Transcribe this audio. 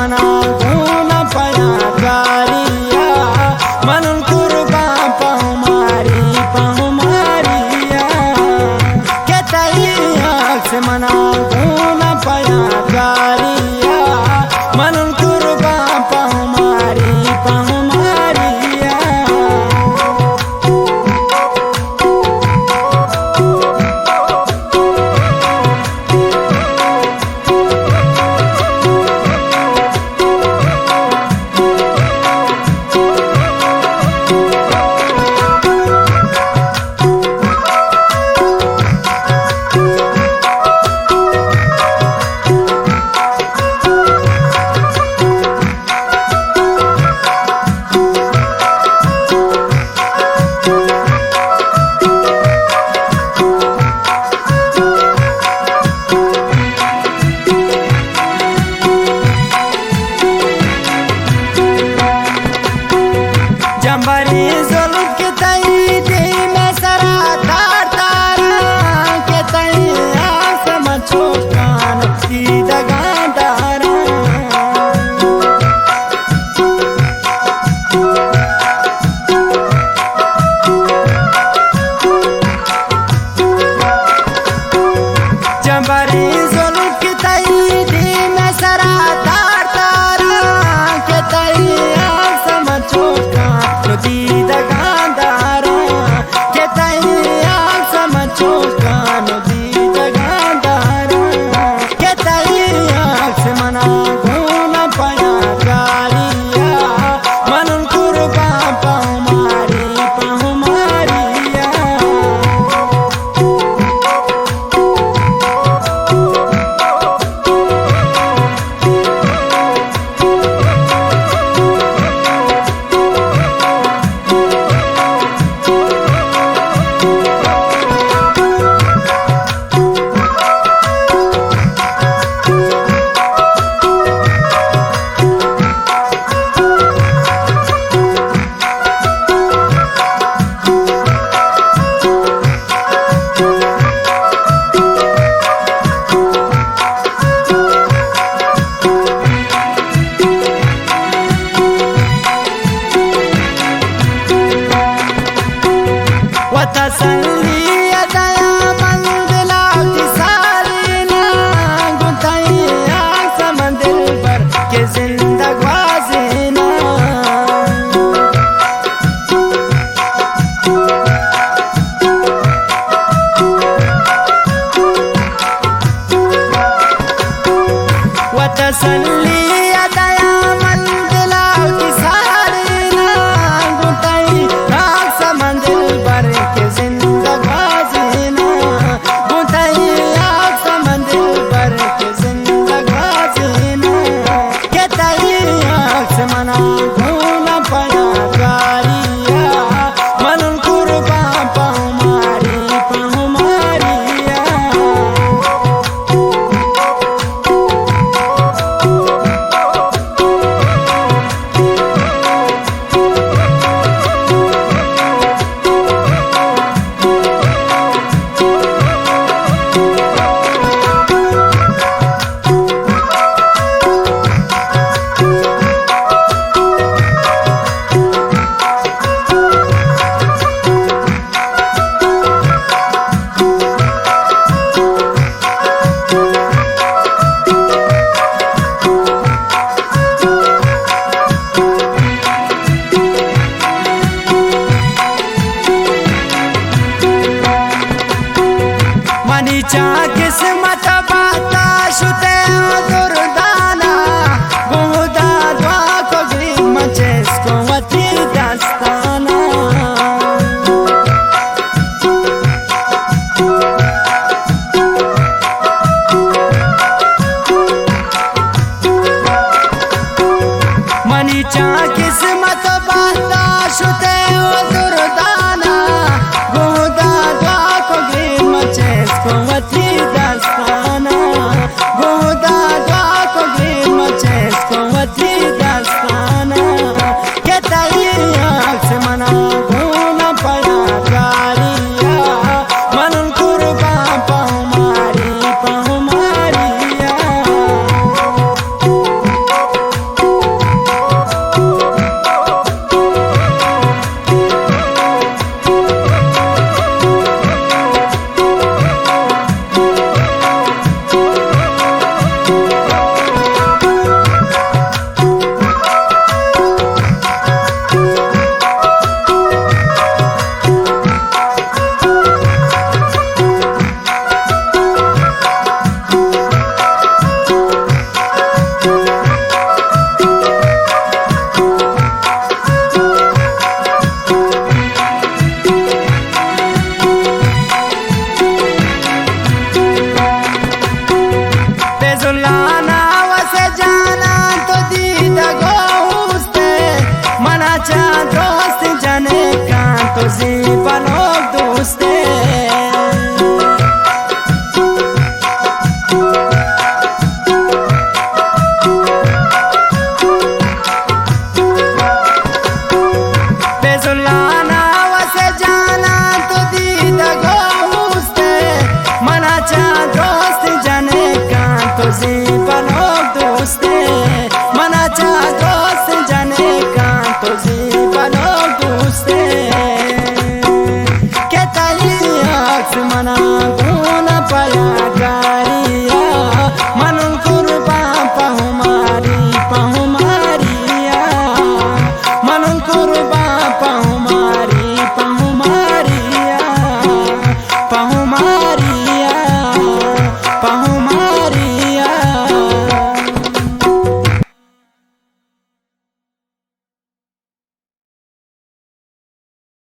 मना गुना पया गारिया मन कुर्बा पहुमारिया के तैया से मना गुना पया गारिया मन कुर्बा पहुमारिया जंबरी जुल्फ के तई दिल में सरा तार तारा के तई आसम छोकान की दगा दारा जंबरी जुल्फ के तई दिल में सरा तार तारा के तई आसम छोकान दी दगादारा के तैया समझो कान दी दगादारा के तैया से मना गुना पया गारिया मन कुर्बा पहुमारिया तसल्ली दया मंदिला की सारीना गुथैया समंदिल पर के जिंदगवाजीना व तसल्ली दया मंदिला की सारीना गुथैया समंदिल पर के जिंदगाजीना गुथैया समंदिल पर के जिंदगाजीना के तैया से मना गुना पया गारिया मन कुर्बा पहुमारिया मनीचा किस्मत बाता शुते दुर्दाना गुदा द्वा को ग्रीम चेस्को वती दस्ताना मनीचा किस्मत बाता शुते दुर्दाना गुदा द्वा को ग्रीम चेस्को वती दस्ताना गुदा द्वा को ग्रीम चेस्को वती दस्ताना के तैया से मना गुना पया गारिया मन कुर्बा पहुमारिया बनो दोस्ते मनाचा दोस्त जाने का तुझे बनो दोस्ते के ताली आक्स मना गुण पाया गारिया मनु कुर्बा पहुमारिया मनु कुर्बा पहुमारिया पहुमारिया